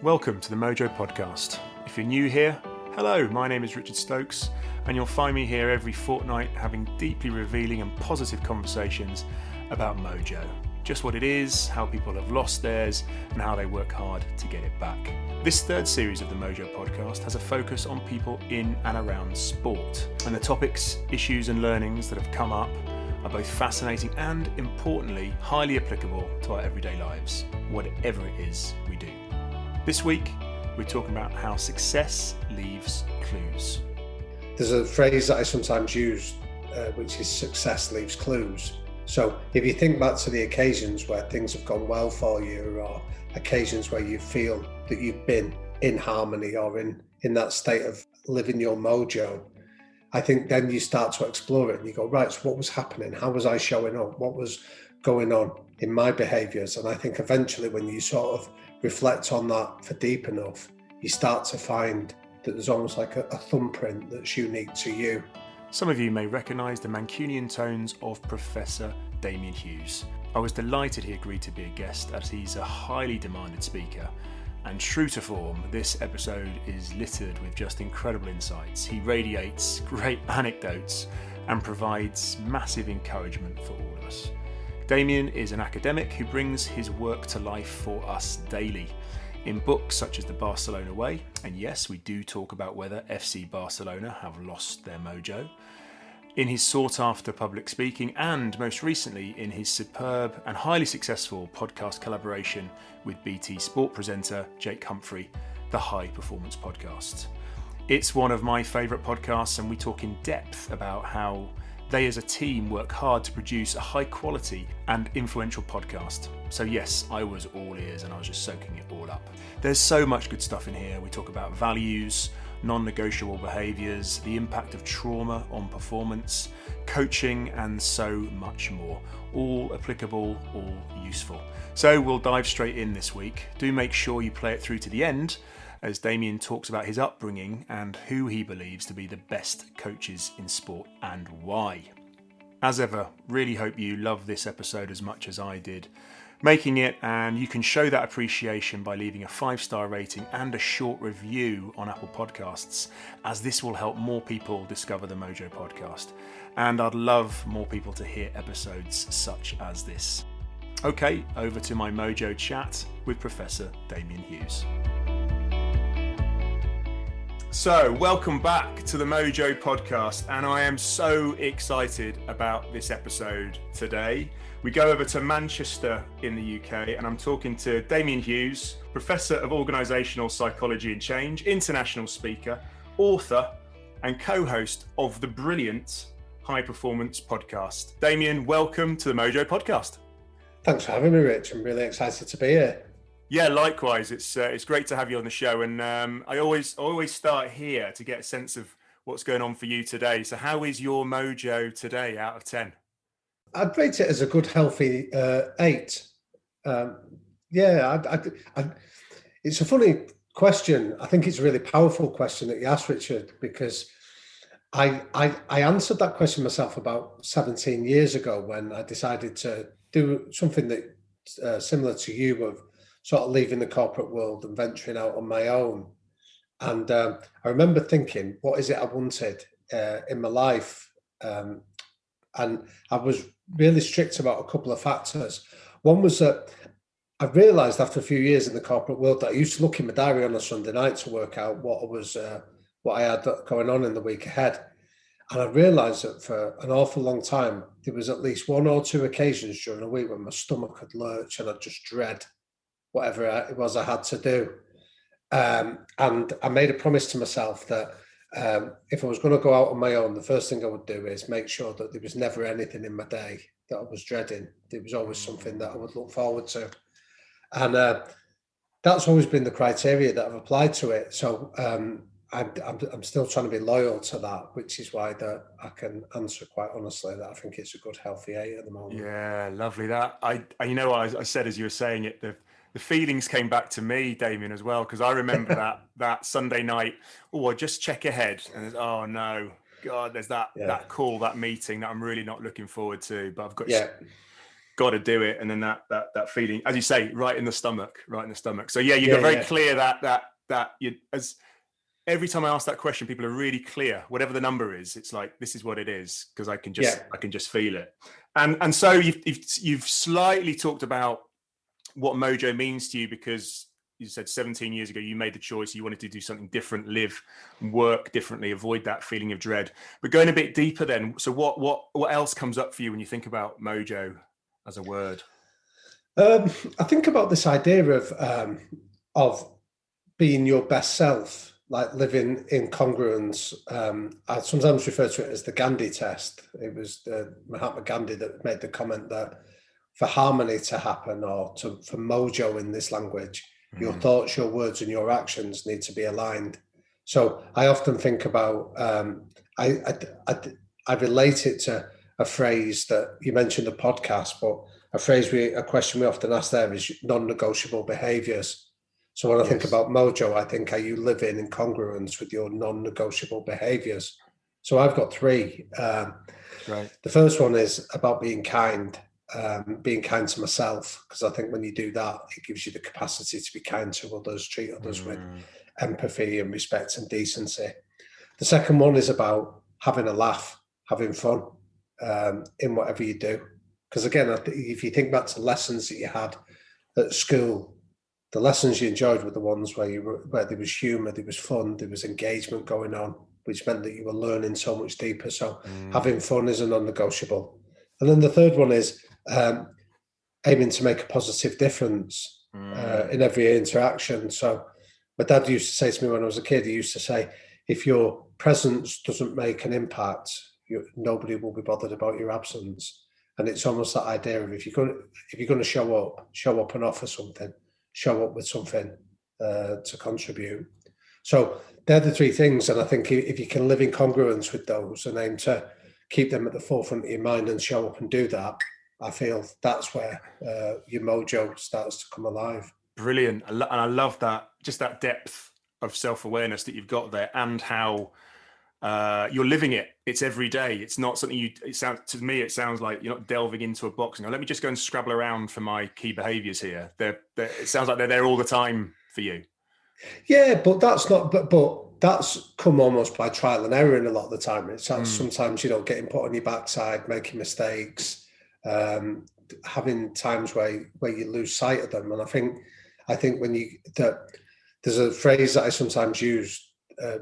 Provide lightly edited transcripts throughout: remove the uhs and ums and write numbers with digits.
Welcome to the Mojo podcast. If you're new here, hello, my name is Richard Stokes, and you'll find me here every fortnight having deeply revealing and positive conversations about Mojo. Just what it is, how people have lost theirs, and how they work hard to get it back. This third series of the Mojo podcast has a focus on people in and around sport, and the topics, issues and learnings that have come up are both fascinating and, importantly, highly applicable to our everyday lives, whatever it is we do. This week, we're talking about how success leaves clues. There's a phrase that I sometimes use, which is success leaves clues. So if you think back to the occasions where things have gone well for you, or occasions where you feel that you've been in harmony or in that state of living your mojo, I think then you start to explore it and you go, right, so what was happening? How was I showing up? What was going on in my behaviours? And I think eventually when you sort of reflect on that for deep enough, you start to find that there's almost like a thumbprint that's unique to you. Some of you may recognise the Mancunian tones of Professor Damian Hughes. I was delighted he agreed to be a guest, as he's a highly demanded speaker. And true to form, this episode is littered with just incredible insights. He radiates great anecdotes and provides massive encouragement for all of us. Damian is an academic who brings his work to life for us daily in books such as The Barcelona Way, and yes, we do talk about whether FC Barcelona have lost their mojo, in his sought-after public speaking, and most recently in his superb and highly successful podcast collaboration with BT Sport presenter Jake Humphrey, the High Performance Podcast. It's one of my favourite podcasts, and we talk in depth about how they as a team work hard to produce a high quality and influential podcast. So yes, I was all ears and I was just soaking it all up. There's so much good stuff in here. We talk about values, non-negotiable behaviours, the impact of trauma on performance, coaching, and so much more. All applicable, all useful. So we'll dive straight in this week. Do make sure you play it through to the end, as Damian talks about his upbringing and who he believes to be the best coaches in sport and why. As ever, really hope you love this episode as much as I did making it, and you can show that appreciation by leaving a 5-star rating and a short review on Apple Podcasts, as this will help more people discover the Mojo podcast. And I'd love more people to hear episodes such as this. Okay, over to my Mojo chat with Professor Damian Hughes. So, welcome back to the Mojo podcast, and I am so excited about this episode today. We go over to Manchester in the UK, and I'm talking to Damian Hughes, Professor of Organisational Psychology and Change, international speaker, author, and co-host of the brilliant High Performance Podcast. Damian, welcome to the Mojo podcast. Thanks for having me, Rich. I'm really excited to be here. Yeah, likewise. It's great to have you on the show, and I always start here to get a sense of what's going on for you today. So, how is your mojo today out of 10? I'd rate it as a good, healthy 8. It's a funny question. I think it's a really powerful question that you asked, Richard, because I answered that question myself about 17 years ago when I decided to do something that similar to you, of sort of leaving the corporate world and venturing out on my own. And I remember thinking, what is it I wanted in my life? And I was really strict about a couple of factors. One was that I realised after a few years in the corporate world that I used to look in my diary on a Sunday night to work out what I had going on in the week ahead. And I realised that for an awful long time, there was at least 1 or 2 occasions during a week when my stomach would lurch and I'd just dread whatever it was I had to do. And I made a promise to myself that if I was going to go out on my own, the first thing I would do is make sure that there was never anything in my day that I was dreading. There was always something that I would look forward to. And that's always been the criteria that I've applied to it. So I'm still trying to be loyal to that, which is why that I can answer quite honestly that I think it's a good, healthy 8 at the moment. Yeah, lovely. That I said as you were saying it, the feelings came back to me, Damian, as well, because I remember that Sunday night. Oh, I just check ahead, and oh no, God, there's that call, that meeting that I'm really not looking forward to. But I've got got to do it. And then that feeling, as you say, right in the stomach. So yeah, you got very clear that you, as every time I ask that question, people are really clear, whatever the number is, it's like, this is what it is, because I can just feel it. And so you've slightly talked about what Mojo means to you, because you said 17 years ago, you made the choice, you wanted to do something different, live, work differently, avoid that feeling of dread. But going a bit deeper then, so what else comes up for you when you think about Mojo as a word? I think about this idea of being your best self, like living in congruence. I sometimes refer to it as the Gandhi test. It was Mahatma Gandhi that made the comment that for harmony to happen, or for mojo in this language, your thoughts, your words, and your actions need to be aligned. So I often think about, I relate it to a phrase that you mentioned, the podcast, but a question we often ask there is non-negotiable behaviours. So when I think about Mojo, I think, are you living in congruence with your non-negotiable behaviours? So I've got three. Right. The first one is about being kind to myself, because I think when you do that, it gives you the capacity to be kind to others, treat others with empathy and respect and decency. The second one is about having a laugh, having fun in whatever you do. Because again, if you think back to lessons that you had at school, the lessons you enjoyed were the ones where there was humour, there was fun, there was engagement going on, which meant that you were learning so much deeper. So having fun is a non-negotiable. And then the third one is aiming to make a positive difference in every interaction. So my dad used to say to me when I was a kid, he used to say, if your presence doesn't make an impact, nobody will be bothered about your absence. And it's almost that idea of if you're going to show up and offer something, show up with something to contribute. So they're the three things. And I think if you can live in congruence with those and aim to keep them at the forefront of your mind and show up and do that, I feel that's where your mojo starts to come alive. Brilliant. And I love that, just that depth of self-awareness that you've got there, and how you're living it. It's every day. It's not something it sounds like you're not delving into a box and go, let me just go and scrabble around for my key behaviors here. It sounds like they're there all the time for you. Yeah, but that's not, but that's come almost by trial and error in a lot of the time. It's sometimes, getting put on your backside, making mistakes, having times where you lose sight of them. And I think there's a phrase that I sometimes use,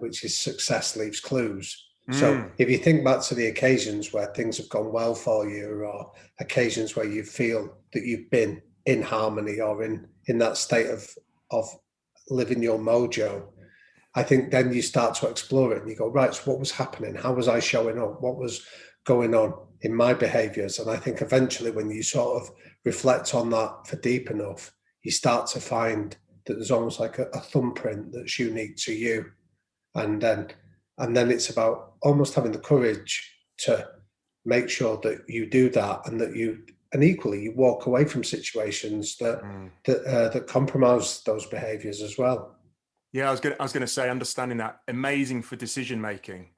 which is success leaves clues. So if you think back to the occasions where things have gone well for you, or occasions where you feel that you've been in harmony or in that state of living your mojo, I think then you start to explore it and you go, right, so what was happening? How was I showing up? What was going on in my behaviours? And I think eventually when you sort of reflect on that for deep enough, you start to find that there's almost like a thumbprint that's unique to you. And then it's about almost having the courage to make sure that you do that, and equally you walk away from situations that compromise those behaviours as well. Yeah, I was going to say, understanding that, amazing for decision making,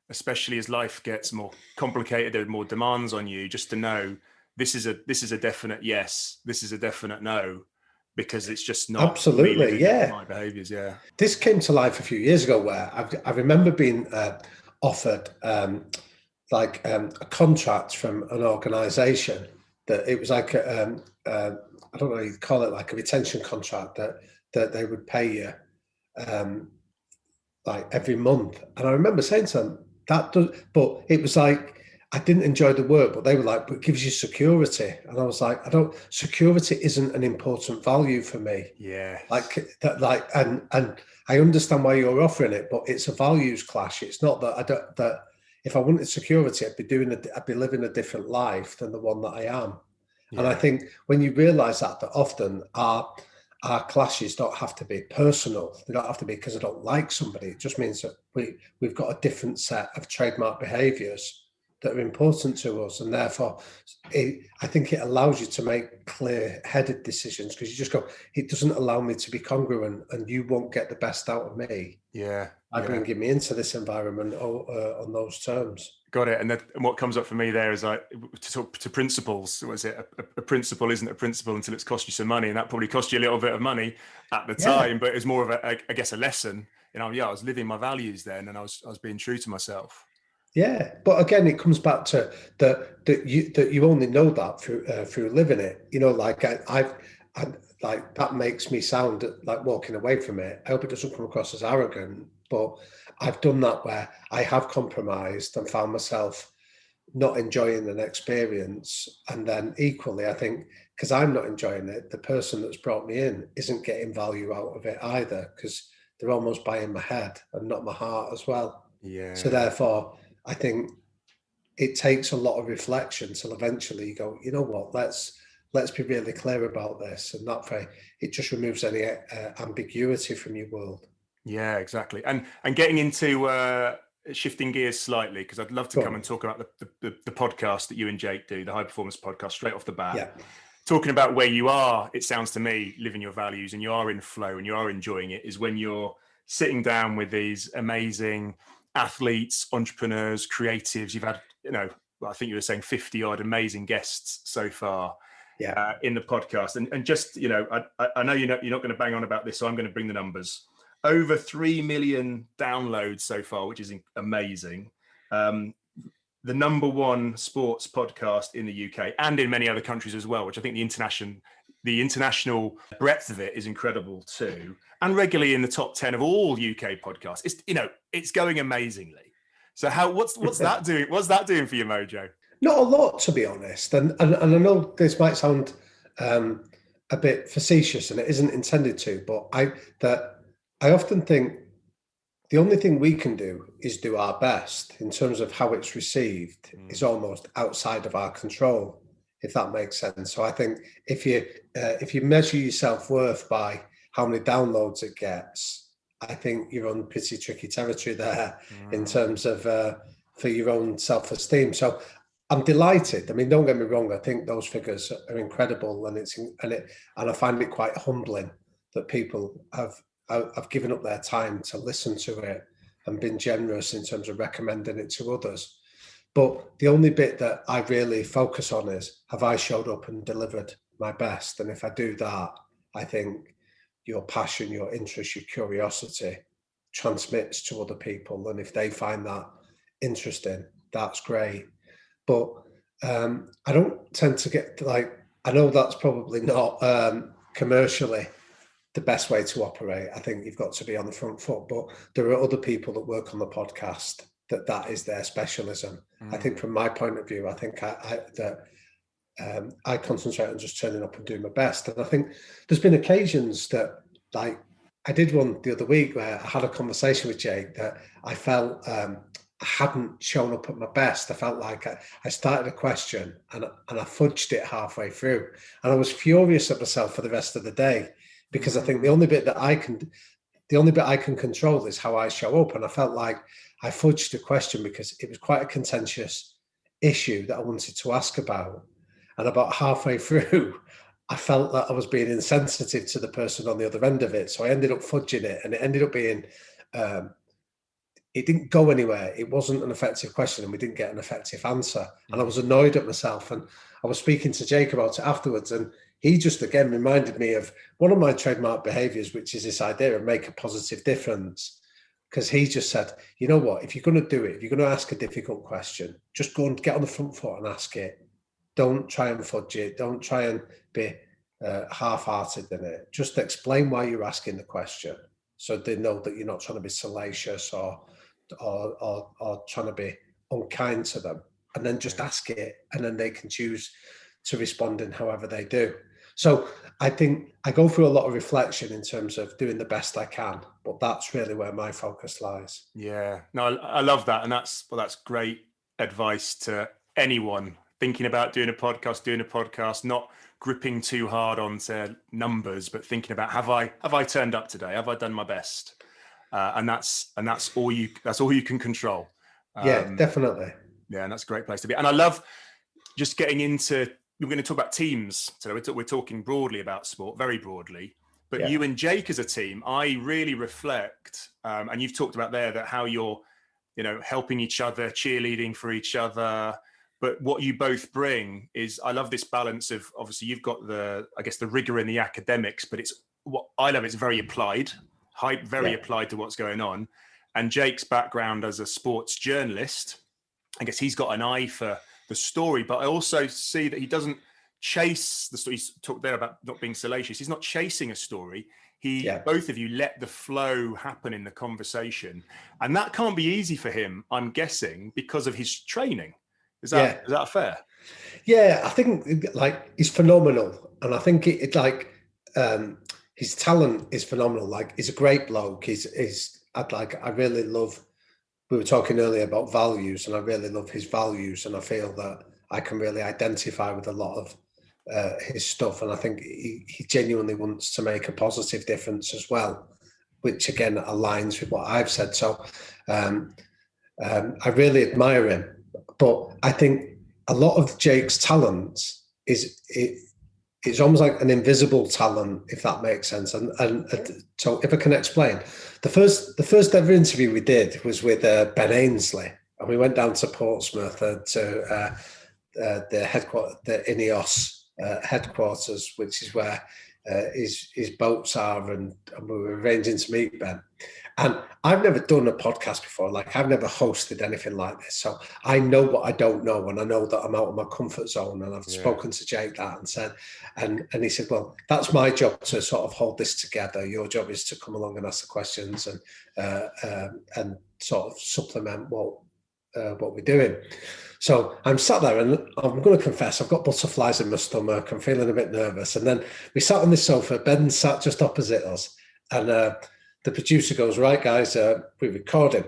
especially as life gets more complicated, there are more demands on you. Just to know this is a definite yes, this is a definite no, because it's just not absolutely my behaviours. Yeah, this came to life a few years ago where I remember being offered a contract from an organisation that it was like I don't know, you'd call it like a retention contract that they would pay you like every month. And I remember saying to them but it was like, I didn't enjoy the work, but they were like, but it gives you security. And I was like, security isn't an important value for me. Yeah. And I understand why you're offering it, but it's a values clash. It's not that if I wanted security, I'd be living a different life than the one that I am. Yeah. And I think when you realize that often our clashes don't have to be personal. They don't have to be because I don't like somebody. It just means that we've got a different set of trademark behaviors that are important to us, and therefore I think it allows you to make clear-headed decisions, because you just go, it doesn't allow me to be congruent, and you won't get the best out of me by bringing me into this environment on those terms. Got it. And what comes up for me there is like to talk to principles. Was it a principle isn't a principle until it's cost you some money, and that probably cost you a little bit of money at the time, but it was more of I guess a lesson. I was living my values then, and I was being true to myself. Yeah, but again, it comes back to that you only know that through living it. Like I like that makes me sound like walking away from it. I hope it doesn't come across as arrogant, but I've done that where I have compromised and found myself not enjoying an experience, and then equally, I think because I'm not enjoying it, the person that's brought me in isn't getting value out of it either, because they're almost buying my head and not my heart as well. Yeah. So therefore, I think it takes a lot of reflection till eventually you go, you know what, let's be really clear about this, and that way it just removes any ambiguity from your world. Yeah, exactly. And getting into shifting gears slightly, because I'd love to come and talk about the podcast that you and Jake do, the High Performance Podcast, straight off the bat. Yeah. Talking about where you are, it sounds to me, living your values, and you are in flow and you are enjoying it, is when you're sitting down with these amazing athletes, entrepreneurs, creatives. You've had, I think you were saying 50 odd amazing guests so far in the podcast. And just, I know you're not going to bang on about this, so I'm going to bring the numbers. Over 3 million downloads so far, which is amazing. The number one sports podcast in the UK and in many other countries as well, which I think the international breadth of it is incredible too. And regularly in the top 10 of all UK podcasts. It's going amazingly. So what's that doing? What's that doing for you, Mojo? Not a lot, to be honest. And I know this might sound a bit facetious, and it isn't intended to, but I often think the only thing we can do is do our best. In terms of how it's received is almost outside of our control, if that makes sense. So I think if you measure your self-worth by how many downloads it gets, I think you're on pretty tricky territory there in terms of for your own self-esteem. So I'm delighted. I mean, don't get me wrong. I think those figures are incredible, and I find it quite humbling that people have given up their time to listen to it and been generous in terms of recommending it to others. But the only bit that I really focus on is, have I showed up and delivered my best? And if I do that, I think your passion, your interest, your curiosity transmits to other people. And if they find that interesting, that's great. But I don't tend to get I know that's probably not commercially the best way to operate. I think you've got to be on the front foot, but there are other people that work on the podcast that is their specialism. I think from my point of view, I think I concentrate on just turning up and doing my best. And I think there's been occasions that, like, I did one the other week where I had a conversation with Jake that I felt I hadn't shown up at my best. I felt like I started a question and I fudged it halfway through, and I was furious at myself for the rest of the day, because I think the only bit I can control is how I show up. And I felt like I fudged the question because it was quite a contentious issue that I wanted to ask about. And about halfway through, I felt that I was being insensitive to the person on the other end of it. So I ended up fudging it, and it ended up being, it didn't go anywhere. It wasn't an effective question, and we didn't get an effective answer. And I was annoyed at myself. And I was speaking to Jake about it afterwards, and he just again reminded me of one of my trademark behaviours, which is this idea of make a positive difference. Because he just said, you know what, if you're going to do it, if you're going to ask a difficult question, just go and get on the front foot and ask it. Don't try and fudge it. Don't try and be half-hearted in it. Just explain why you're asking the question, so they know that you're not trying to be salacious or trying to be unkind to them. And then just ask it, and then they can choose to respond in however they do. So I think I go through a lot of reflection in terms of doing the best I can, but that's really where my focus lies. Yeah, no, I love that. And that's great advice to anyone thinking about doing a podcast, not gripping too hard onto numbers, but thinking about, have I turned up today? Have I done my best? And that's all you can control. Yeah, definitely. Yeah, and that's a great place to be. And I love just getting into, we're going to talk about teams. So we're talking broadly about sport, very broadly. But you and Jake as a team, I really reflect, and you've talked about there that how you're helping each other, cheerleading for each other. But what you both bring is, I love this balance of, obviously you've got the rigor in the academics, but it's what I love. It's very applied, very applied to what's going on. And Jake's background as a sports journalist, I guess he's got an eye for the story, but I also see that he doesn't chase the story. He's talked there about not being salacious. He's not chasing a story. Both of you let the flow happen in the conversation. And that can't be easy for him, I'm guessing, because of his training. Is that fair? Yeah, I think he's phenomenal. And I think his talent is phenomenal. Like, he's a great bloke. I really love, we were talking earlier about values, and I really love his values. And I feel that I can really identify with a lot of his stuff. And I think he genuinely wants to make a positive difference as well, which again aligns with what I've said. So I really admire him. But I think a lot of Jake's talents it's almost like an invisible talent, if that makes sense. And so if I can explain, the first ever interview we did was with Ben Ainsley, and we went down to Portsmouth to the Ineos headquarters, which is where his boats are, and we were arranging to meet Ben. And I've never done a podcast before. Like, I've never hosted anything like this. So I know what I don't know, and I know that I'm out of my comfort zone. And I've spoken to Jake that and said, and he said, well, that's my job to sort of hold this together. Your job is to come along and ask the questions and sort of supplement what we're doing. So I'm sat there, and I'm going to confess, I've got butterflies in my stomach. I'm feeling a bit nervous. And then we sat on this sofa. Ben sat just opposite us, and the producer goes, right, guys, we're recording.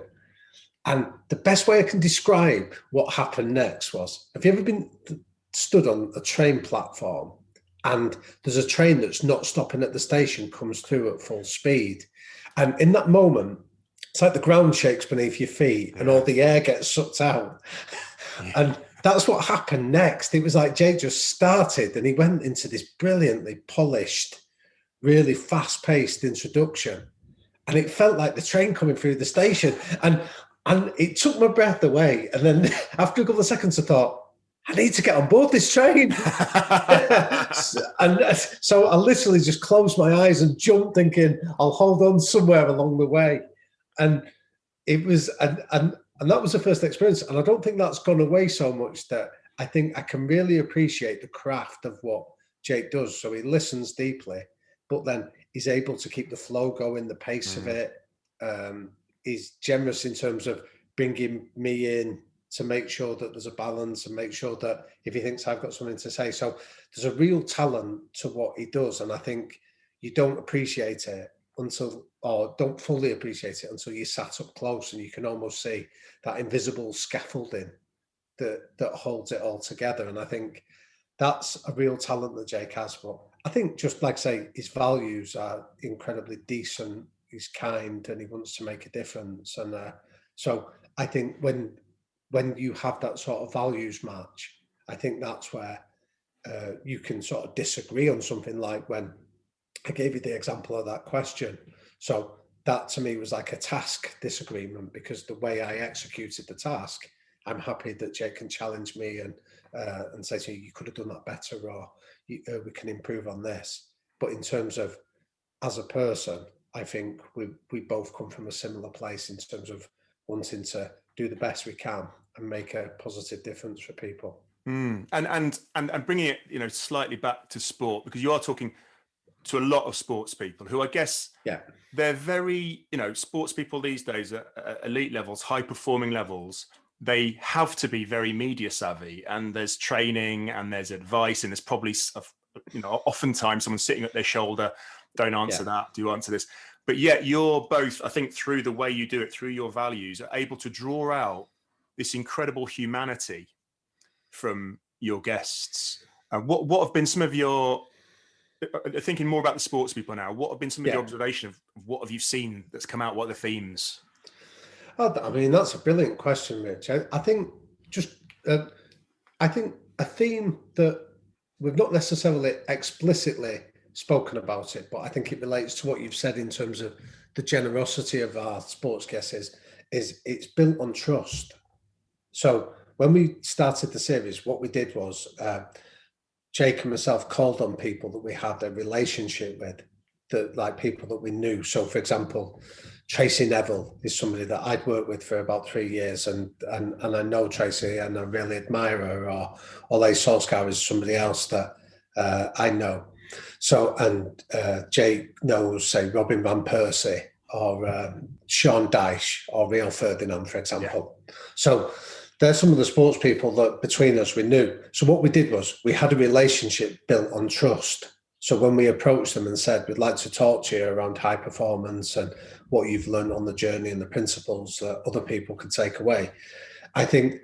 And the best way I can describe what happened next was, have you ever been stood on a train platform and there's a train that's not stopping at the station, comes through at full speed? And in that moment, it's like the ground shakes beneath your feet and all the air gets sucked out. And that's what happened next. It was like Jake just started and he went into this brilliantly polished, really fast-paced introduction. And it felt like the train coming through the station. And it took my breath away. And then after a couple of seconds, I thought, I need to get on board this train. And so I literally just closed my eyes and jumped, thinking, I'll hold on somewhere along the way. And it was, and that was the first experience. And I don't think that's gone away so much, that I think I can really appreciate the craft of what Jake does. So he listens deeply, but then he's able to keep the flow going, the pace of it. He's generous in terms of bringing me in to make sure that there's a balance and make sure that if he thinks I've got something to say. So there's a real talent to what he does. And I think you don't appreciate it don't fully appreciate it until you sat up close and you can almost see that invisible scaffolding that holds it all together. And I think that's a real talent that Jake has. But I think, just like I say, his values are incredibly decent. He's kind and he wants to make a difference. And so I think when you have that sort of values match, I think that's where you can sort of disagree on something, like when I gave you the example of that question. So that to me was like a task disagreement, because the way I executed the task, I'm happy that Jake can challenge me and say to you could have done that better, or we can improve on this. But in terms of as a person, I think we both come from a similar place in terms of wanting to do the best we can and make a positive difference for people. And bringing it, slightly back to sport, because you are talking to a lot of sports people who, I guess, they're very, sports people these days at elite levels, high performing levels. They have to be very media savvy, and there's training and there's advice, and there's probably, oftentimes someone sitting at their shoulder, don't answer that, do you answer this? But yet you're both, I think, through the way you do it, through your values, are able to draw out this incredible humanity from your guests. What have been some of your, thinking more about the sports people now, what have been some of your observations of what have you seen that's come out? What are the themes? I mean, that's a brilliant question, Rich. I think a theme that we've not necessarily explicitly spoken about it, but I think it relates to what you've said in terms of the generosity of our sports guests is it's built on trust. So when we started the series, what we did was Jake and myself called on people that we had a relationship with, that like people that we knew. So for example, Tracy Neville is somebody that I'd worked with for about 3 years, and I know Tracy and I really admire her. Or Ole Solskjaer is somebody else that I know. So, and Jake knows, say, Robin Van Persie or Sean Dyche or Rio Ferdinand, for example. Yeah. So there's some of the sports people that between us we knew. So what we did was we had a relationship built on trust. So when we approached them and said, we'd like to talk to you around high performance and what you've learned on the journey and the principles that other people could take away, I think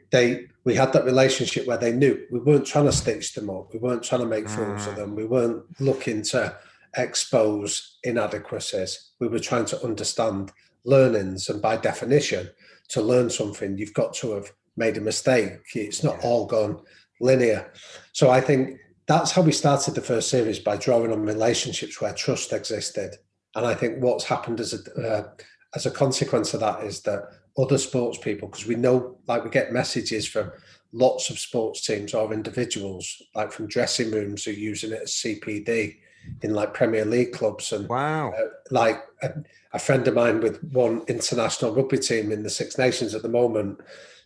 we had that relationship where they knew we weren't trying to stitch them up. We weren't trying to make fools of them. We weren't looking to expose inadequacies. We were trying to understand learnings. And by definition, to learn something, you've got to have made a mistake. It's not all gone linear. So I think that's how we started the first series, by drawing on relationships where trust existed. And I think what's happened as a consequence of that is that other sports people, because we know, like, we get messages from lots of sports teams or individuals, like from dressing rooms who are using it as CPD in like Premier League clubs. And wow, like a friend of mine with one international rugby team in the Six Nations at the moment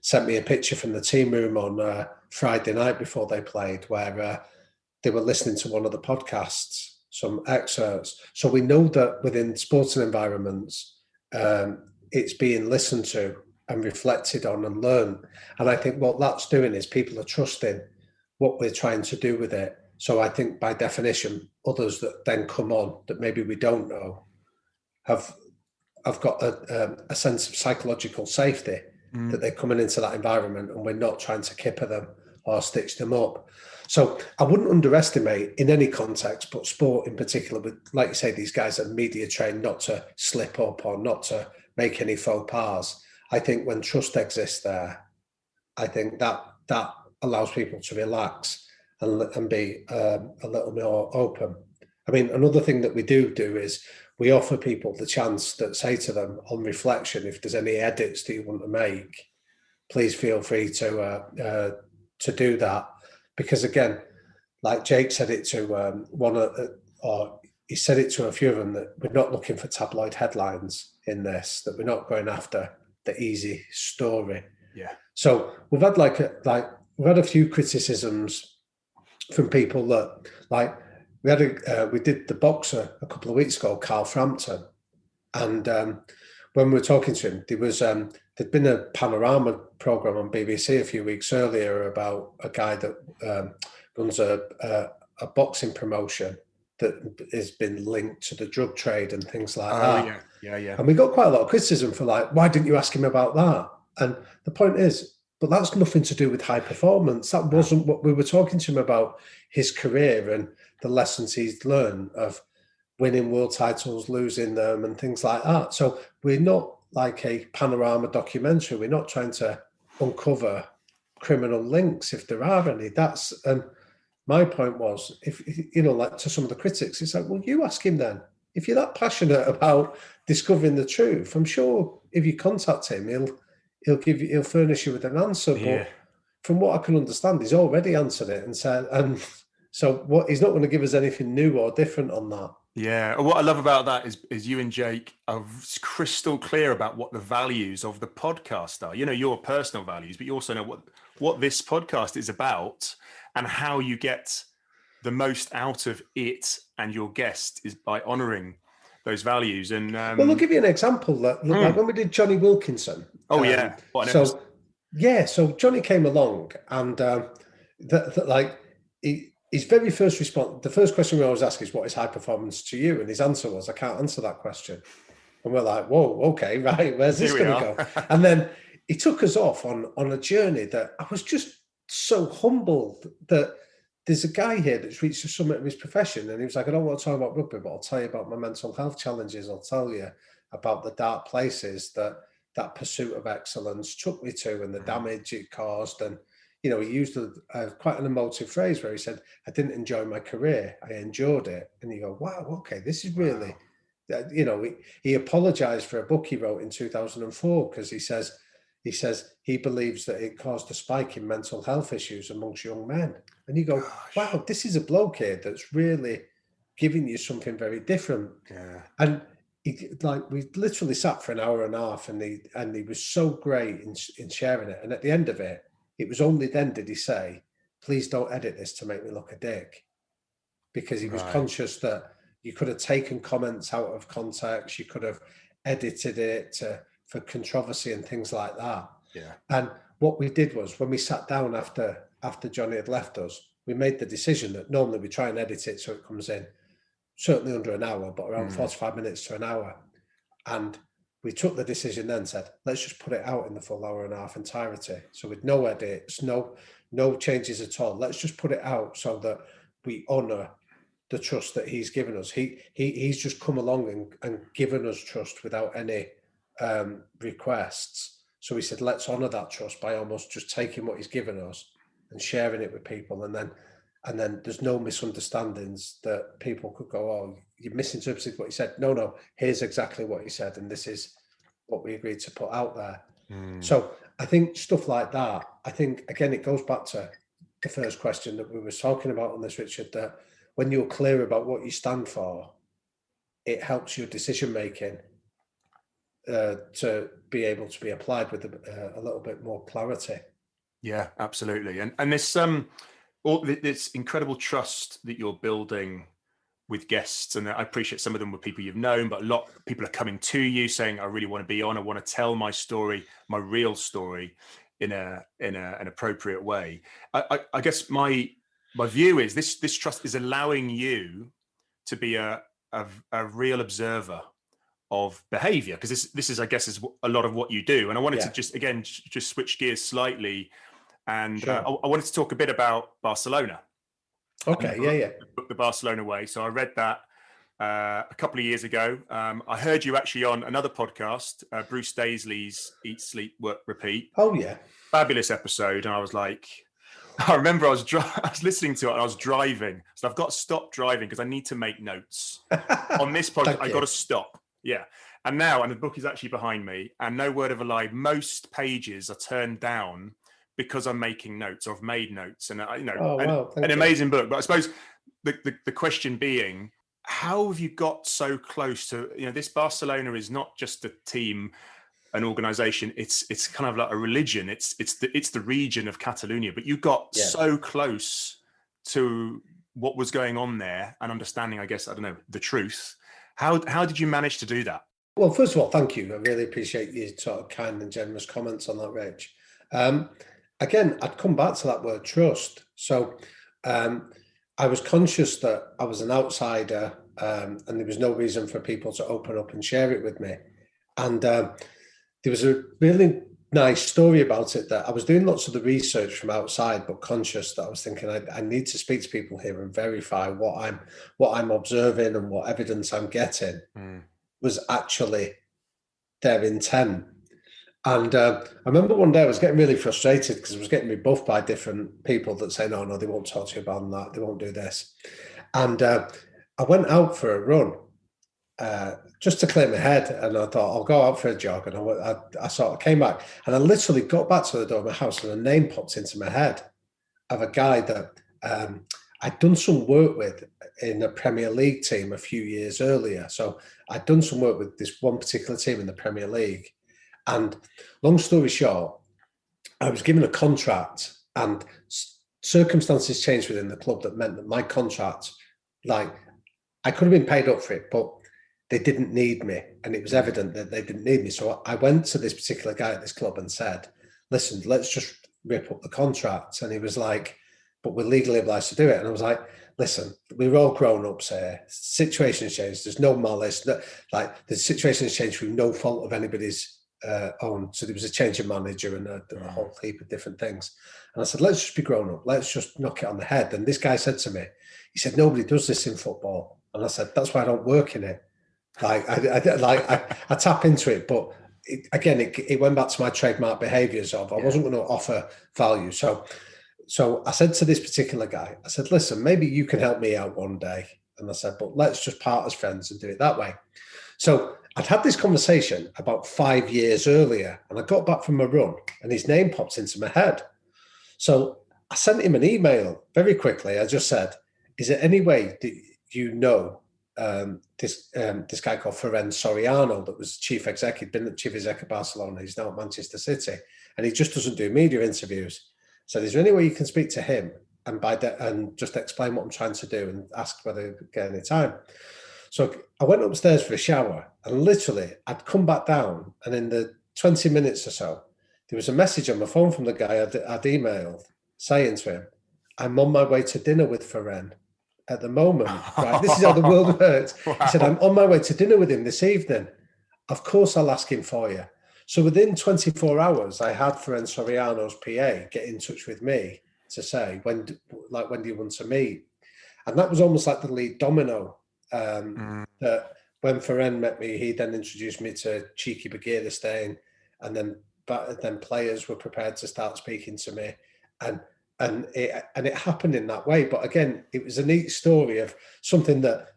sent me a picture from the team room on Friday night before they played, where they were listening to one of the podcasts, some excerpts. So we know that within sporting environments, it's being listened to and reflected on and learned. And I think what that's doing is people are trusting what we're trying to do with it. So I think by definition, others that then come on that maybe we don't know have got a sense of psychological safety that they're coming into that environment and we're not trying to kipper them or stitch them up. So I wouldn't underestimate in any context, but sport in particular, with, like you say, these guys are media trained not to slip up or not to make any faux pas. I think when trust exists there, I think that allows people to relax and be a little more open. I mean, another thing that we do is we offer people the chance that say to them on reflection, if there's any edits that you want to make, please feel free to do that. Because again, like Jake said it to he said it to a few of them, that we're not looking for tabloid headlines in this, that we're not going after the easy story. Yeah. So we've had we've had a few criticisms from people that, like, we did the boxer a couple of weeks ago, Carl Frampton, and when we were talking to him, there'd been a panorama program on BBC a few weeks earlier about a guy that runs a boxing promotion that has been linked to the drug trade and things like that. Yeah. And we got quite a lot of criticism for, like, why didn't you ask him about that? And the point is, but that's nothing to do with high performance. That wasn't what we were talking to him about, his career and the lessons he's learned of winning world titles, losing them and things like that. So we're not like a panorama documentary. We're not trying to uncover criminal links if there are any. And my point was, if, you know, like to some of the critics, it's like, well, you ask him then. If you're that passionate about discovering the truth, I'm sure if you contact him, he'll furnish you with an answer. Yeah. But from what I can understand, he's already answered it and said, and so he's not going to give us anything new or different on that. Yeah. What I love about that is you and Jake are crystal clear about what the values of the podcast are. You know, your personal values, but you also know what this podcast is about and how you get the most out of it and your guest is by honouring those values. And well, I'll give you an example. Like when we did Jonny Wilkinson. Oh yeah. So Jonny came along, and his very first response, the first question we always ask is, what is high performance to you? And his answer was, I can't answer that question. And we're like, whoa, okay, right, where's this going to go? And then he took us off on a journey that I was just so humbled that there's a guy here that's reached the summit of his profession. And he was like, I don't want to talk about rugby, but I'll tell you about my mental health challenges. I'll tell you about the dark places that pursuit of excellence took me to and the damage it caused. And, you know, he used quite an emotive phrase where he said, I didn't enjoy my career, I endured it. And you go, wow, okay, this is really he apologized for a book he wrote in 2004 because he says he believes that it caused a spike in mental health issues amongst young men. And you go, wow, this is a bloke here that's really giving you something very different. Yeah. And we literally sat for an hour and a half, and he was so great in sharing it. And at the end of it, it was only then did he say, please don't edit this to make me look a dick. Because he was conscious that you could have taken comments out of context, you could have edited it for controversy and things like that. Yeah. And what we did was, when we sat down after Jonny had left us, we made the decision that normally we try and edit it so it comes in certainly under an hour, but around 45 minutes to an hour. And we took the decision then, said, let's just put it out in the full hour and a half entirety. So with no edits, no changes at all. Let's just put it out so that we honour the trust that he's given us. He's just come along and given us trust without any requests. So we said, let's honour that trust by almost just taking what he's given us and sharing it with people. And then there's no misunderstandings that people could go, oh, you misinterpreted what he said. No, here's exactly what he said. And this is what we agreed to put out there. So I think stuff like that, I think, again, it goes back to the first question that we were talking about on this, Richard, that when you're clear about what you stand for, it helps your decision-making to be able to be applied with a little bit more clarity. Yeah, absolutely. And this all this incredible trust that you're building with guests, and I appreciate some of them were people you've known, but a lot of people are coming to you saying, I really want to be on, I want to tell my story, my real story in an appropriate way. I guess my view is this trust is allowing you to be a real observer of behavior, because this is, I guess, is a lot of what you do. And I wanted to just switch gears slightly. And I wanted to talk a bit about Barcelona. Okay, The Barcelona Way. So I read that a couple of years ago. I heard you actually on another podcast, Bruce Daisley's Eat, Sleep, Work, Repeat. Oh, yeah. Fabulous episode. And I was like, I remember I was listening to it and I was driving. So I've got to stop driving because I need to make notes. On this podcast, I got to stop. Yeah. And the book is actually behind me, and no word of a lie, most pages are turned down because I'm making notes, or I've made notes, and an amazing book. But I suppose the question being, how have you got so close to, this Barcelona is not just a team, an organization, it's kind of like a religion. It's the region of Catalonia, but you got so close to what was going on there and understanding, I guess, the truth. How did you manage to do that? Well, first of all, thank you. I really appreciate your sort of kind and generous comments on that, Rich. Again, I'd come back to that word trust. So I was conscious that I was an outsider, and there was no reason for people to open up and share it with me. And there was a really nice story about it, that I was doing lots of the research from outside, but conscious that I was thinking I need to speak to people here and verify what I'm observing and what evidence I'm getting was actually their intent. And I remember one day I was getting really frustrated because I was getting rebuffed by different people that say, no, they won't talk to you about that, they won't do this. And I went out for a run just to clear my head, and I thought I'll go out for a jog. And I sort of came back, and I literally got back to the door of my house, and a name popped into my head of a guy that I'd done some work with in a Premier League team a few years earlier. So I'd done some work with this one particular team in the Premier League. And long story short, I was given a contract, and circumstances changed within the club that meant that my contract, I could have been paid up for it, but they didn't need me. And it was evident that they didn't need me. So I went to this particular guy at this club and said, listen, let's just rip up the contract. And he was like, but we're legally obliged to do it. And I was like, listen, we're all grown-ups here. Situation's changed. There's no malice. The situation's changed through no fault of anybody's own. So there was a change of manager and a whole heap of different things. And I said, let's just be grown up. Let's just knock it on the head. And this guy said to me, he said, nobody does this in football. And I said, that's why I don't work in it. I tap into it, but it went back to my trademark behaviours of I wasn't going to offer value. So I said to this particular guy, I said, listen, maybe you can help me out one day. And I said, but let's just part as friends and do it that way. So I'd had this conversation about 5 years earlier, and I got back from a run and his name popped into my head. So I sent him an email very quickly. I just said, is there any way that you know this guy called Ferran Soriano that was chief executive, been the chief executive of Barcelona, he's now at Manchester City, and he just doesn't do media interviews. So is there any way you can speak to him and just explain what I'm trying to do and ask whether I get any time? So I went upstairs for a shower, and literally I'd come back down, and in the 20 minutes or so, there was a message on my phone from the guy I'd emailed saying to him, I'm on my way to dinner with Ferran at the moment. Right, this is how the world works. Wow. He said, I'm on my way to dinner with him this evening. Of course, I'll ask him for you. So within 24 hours, I had Ferran Soriano's PA get in touch with me to say, when do you want to meet? And that was almost like the lead domino. That when Ferran met me, he then introduced me to Cheeky Bagheera, and then players were prepared to start speaking to me, and it happened in that way. But again, it was a neat story of something that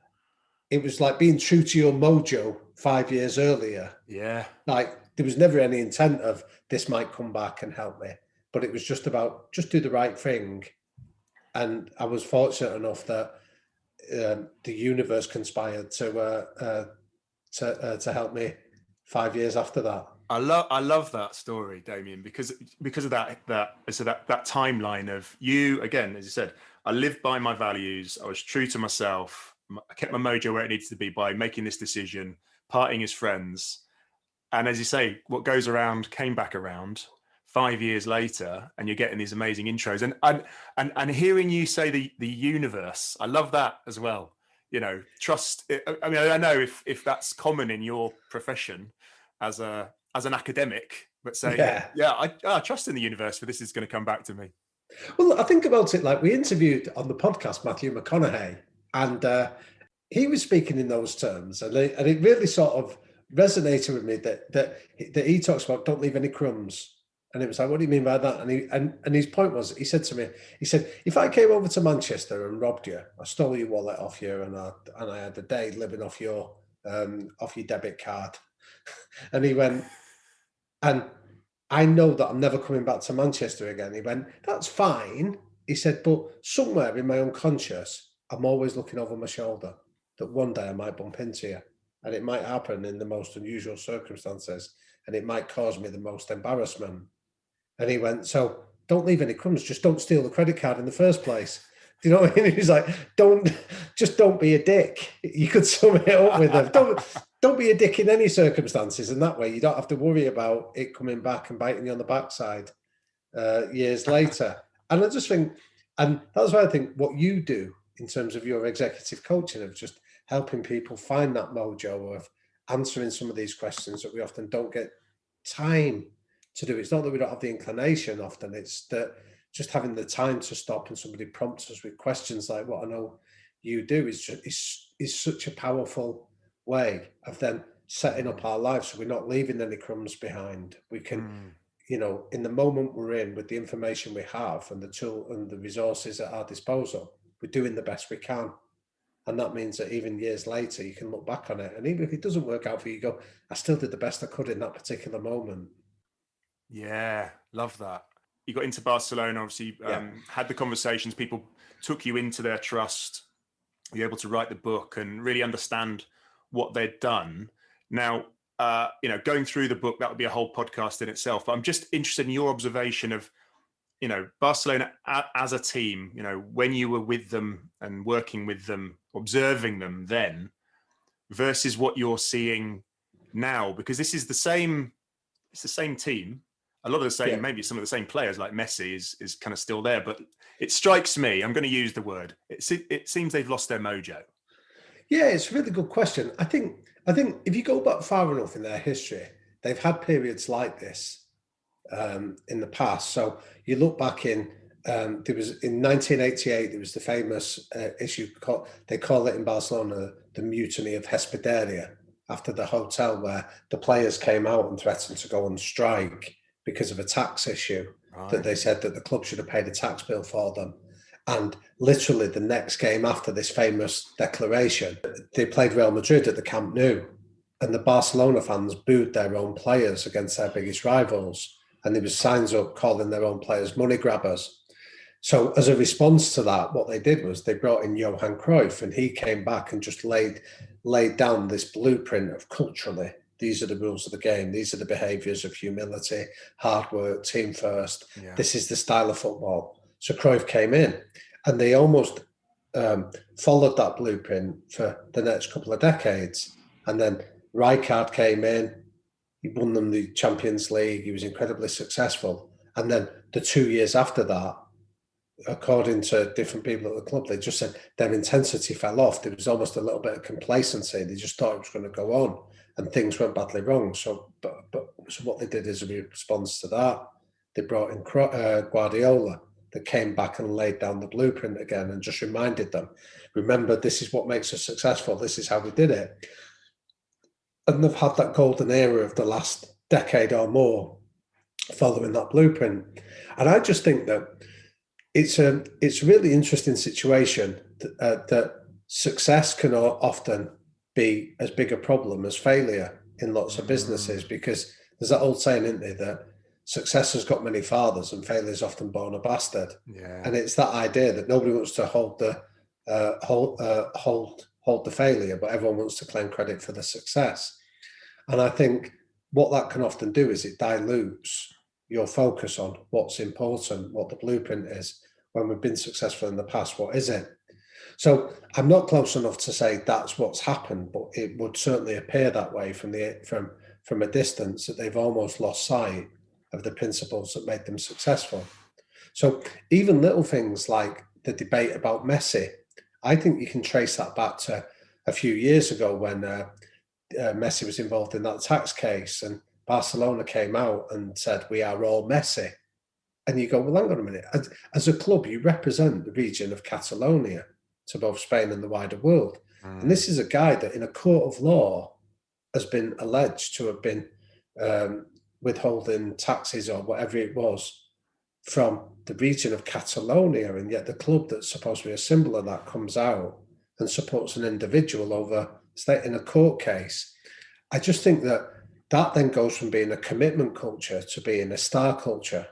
it was like being true to your mojo 5 years earlier. Yeah, like there was never any intent of this might come back and help me, but it was just about just do the right thing. And I was fortunate enough that the universe conspired to help me 5 years after that. I love that story, Damian, because of that timeline of you, again, as you said, I lived by my values. I was true to myself. I kept my mojo where it needs to be by making this decision, parting as friends. And as you say, what goes around came back around 5 years later, and you're getting these amazing intros. And hearing you say the universe, I love that as well. You know, trust. I mean, I know if that's common in your profession as an academic, but say, I trust in the universe for this is going to come back to me. Well, I think about it like we interviewed on the podcast Matthew McConaughey, and he was speaking in those terms, and it really sort of resonated with me that he talks about don't leave any crumbs. And it was like, what do you mean by that? And his point was, he said to me, if I came over to Manchester and robbed you, I stole your wallet off you, and I had a day living off your debit card. And he went, and I know that I'm never coming back to Manchester again. He went, that's fine. He said, but somewhere in my unconscious, I'm always looking over my shoulder that one day I might bump into you. And it might happen in the most unusual circumstances, and it might cause me the most embarrassment. And he went, so don't leave any crumbs, just don't steal the credit card in the first place. Do you know what I mean? He's like, don't be a dick. You could sum it up with them. Don't be a dick in any circumstances, and that way you don't have to worry about it coming back and biting you on the backside years later. And I just think, and that's why I think what you do in terms of your executive coaching of just helping people find that mojo of answering some of these questions that we often don't get time to do. It's not that we don't have the inclination often, it's that just having the time to stop and somebody prompts us with questions like what I know you do is such a powerful way of then setting up our lives so we're not leaving any crumbs behind. We can, in the moment we're in with the information we have and the tool and the resources at our disposal, we're doing the best we can. And that means that even years later, you can look back on it. And even if it doesn't work out for you, you go, I still did the best I could in that particular moment. Yeah, love that. You got into Barcelona, obviously, had the conversations, people took you into their trust. You're able to write the book and really understand what they'd done. Now, going through the book, that would be a whole podcast in itself. But I'm just interested in your observation of, Barcelona as a team, when you were with them and working with them, observing them then versus what you're seeing now, because this is it's the same team. A lot of the same, maybe some of the same players like Messi is kind of still there, but it strikes me, I'm going to use the word, it seems they've lost their mojo. Yeah, it's a really good question. I think if you go back far enough in their history, they've had periods like this in the past. So you look back in 1988, there was the famous issue, they call it in Barcelona, the mutiny of Hesperides, after the hotel where the players came out and threatened to go on strike because of a tax issue, that they said that the club should have paid a tax bill for them. And literally the next game after this famous declaration, they played Real Madrid at the Camp Nou, and the Barcelona fans booed their own players against their biggest rivals. And there was signs up calling their own players money grabbers. So as a response to that, what they did was they brought in Johan Cruyff, and he came back and just laid down this blueprint of culturally, these are the rules of the game. These are the behaviours of humility, hard work, team first. Yeah. This is the style of football. So Cruyff came in, and they almost followed that blueprint for the next couple of decades. And then Rijkaard came in. He won them the Champions League. He was incredibly successful. And then the 2 years after that, according to different people at the club, they just said their intensity fell off. There was almost a little bit of complacency. They just thought it was going to go on, and things went badly wrong. So what they did is, in response to that, they brought in Guardiola, that came back and laid down the blueprint again and just reminded them, remember, this is what makes us successful. This is how we did it. And they've had that golden era of the last decade or more following that blueprint. And I just think that it's a really interesting situation that success can often be as big a problem as failure in lots of businesses, because there's that old saying, isn't there, that success has got many fathers and failure is often born a bastard. Yeah. And it's that idea that nobody wants to hold the failure, but everyone wants to claim credit for the success. And I think what that can often do is it dilutes your focus on what's important, what the blueprint is. When we've been successful in the past, what is it? So I'm not close enough to say that's what's happened, but it would certainly appear that way from a distance, that they've almost lost sight of the principles that made them successful. So even little things like the debate about Messi, I think you can trace that back to a few years ago when Messi was involved in that tax case, and Barcelona came out and said, we are all Messi. And you go, well, hang on a minute. As a club, you represent the region of Catalonia to both Spain and the wider world. And this is a guy that in a court of law has been alleged to have been withholding taxes or whatever it was from the region of Catalonia. And yet the club that's supposed to be a symbol of that comes out and supports an individual over state in a court case. I just think that then goes from being a commitment culture to being a star culture,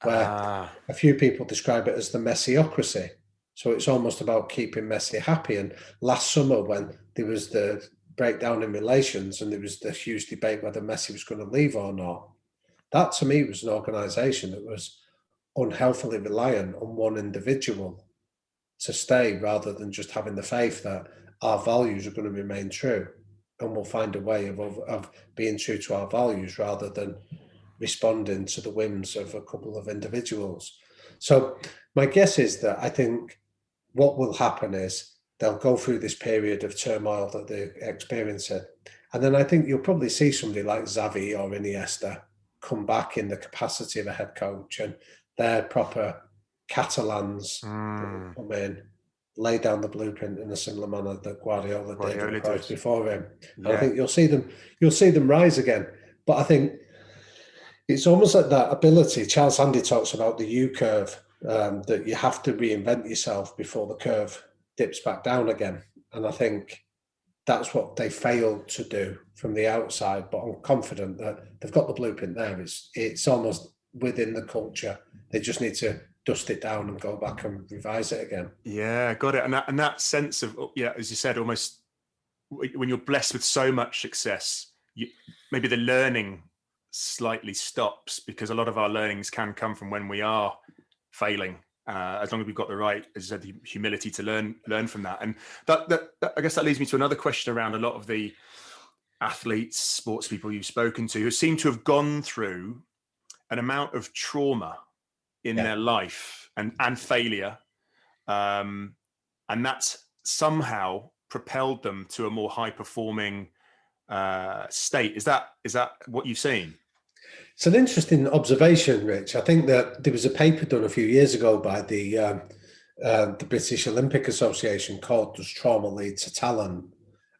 where a few people describe it as the Messiocracy. So it's almost about keeping Messi happy. And last summer, when there was the breakdown in relations and there was the huge debate whether Messi was going to leave or not, that to me was an organisation that was unhealthily reliant on one individual to stay, rather than just having the faith that our values are going to remain true and we'll find a way of being true to our values, rather than responding to the whims of a couple of individuals. So my guess is that I think what will happen is they'll go through this period of turmoil that they're experiencing. And then I think you'll probably see somebody like Xavi or Iniesta come back in the capacity of a head coach, and they're proper Catalans come in, lay down the blueprint in a similar manner that Guardiola did before him. Yeah. I think you'll see them rise again. But I think it's almost like that ability. Charles Handy talks about the U-curve, that you have to reinvent yourself before the curve dips back down again. And I think that's what they failed to do from the outside, but I'm confident that they've got the blueprint there. It's almost within the culture. They just need to dust it down and go back and revise it again. Yeah, got it. And that sense of, as you said, almost when you're blessed with so much success, maybe the learning slightly stops, because a lot of our learnings can come from when we are failing, as long as we've got the right, as you said, the humility to learn from that. And that I guess that leads me to another question around a lot of the athletes, sports people you've spoken to, who seem to have gone through an amount of trauma in their life and failure, and that's somehow propelled them to a more high performing state. Is that what you've seen? It's an interesting observation, Rich. I think that there was a paper done a few years ago by the British Olympic Association called "Does Trauma Lead to Talent?"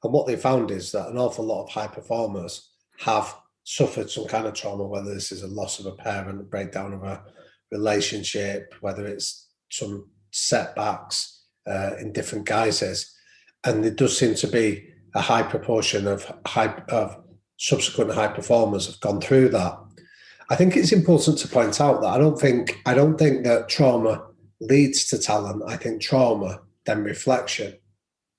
And what they found is that an awful lot of high performers have suffered some kind of trauma, whether this is a loss of a parent, a breakdown of a relationship, whether it's some setbacks in different guises. And there does seem to be a high proportion of subsequent high performers have gone through that. I think it's important to point out that I don't think that trauma leads to talent. I think trauma, then reflection,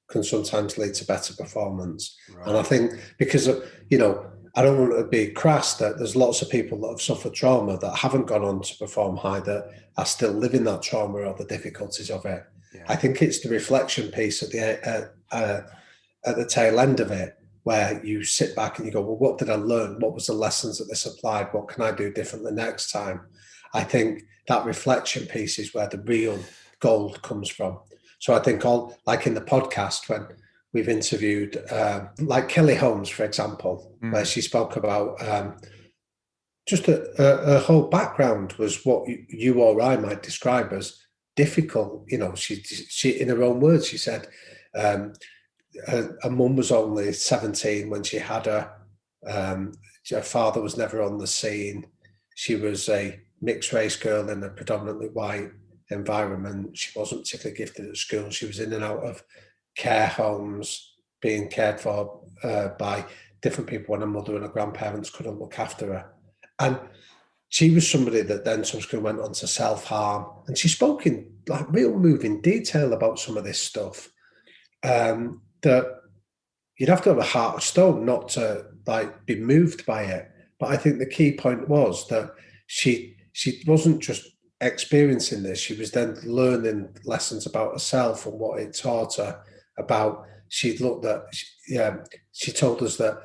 can sometimes lead to better performance. Right. And I think because, I don't want to be crass that there's lots of people that have suffered trauma that haven't gone on to perform high, that are still living that trauma or the difficulties of it. Yeah. I think it's the reflection piece at the tail end of it, where you sit back and you go, well, what did I learn? What was the lessons that this applied? What can I do differently next time? I think that reflection piece is where the real gold comes from. So I think like in the podcast, when we've interviewed, like Kelly Holmes, for example, where she spoke about just her whole background was what you or I might describe as difficult. She in her own words, she said, her mum was only 17 when she had her. Her father was never on the scene. She was a mixed race girl in a predominantly white environment. She wasn't particularly gifted at school. She was in and out of care homes, being cared for by different people when her mother and her grandparents couldn't look after her. And she was somebody that then subsequently went on to self-harm. And she spoke in like real moving detail about some of this stuff. That you'd have to have a heart of stone not to like be moved by it. But I think the key point was that she wasn't just experiencing this, she was then learning lessons about herself and what it taught her about. She told us that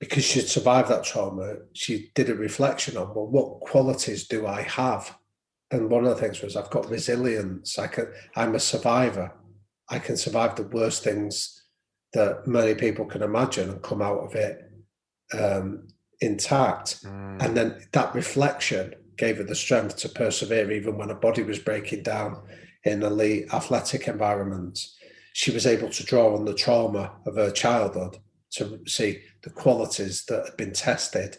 because she'd survived that trauma, she did a reflection on, well, what qualities do I have? And one of the things was, I've got resilience. I'm a survivor. I can survive the worst things that many people can imagine and come out of it intact. And then that reflection gave her the strength to persevere even when her body was breaking down in elite athletic environments. She was able to draw on the trauma of her childhood to see the qualities that had been tested